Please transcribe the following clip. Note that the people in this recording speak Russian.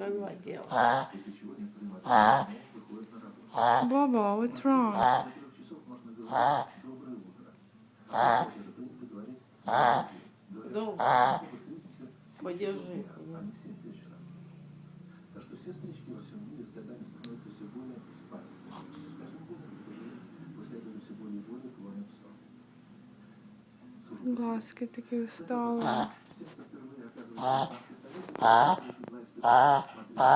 Два дела. Bobo, what's wrong? Долго. Подержи. Все старички во всем мире с годами становятся все более испаристыми. С каждым годом их пожилые последуют все более и более клонят в сон. Глазки такие усталые. Все, кто впервые оказывается в испанской столице,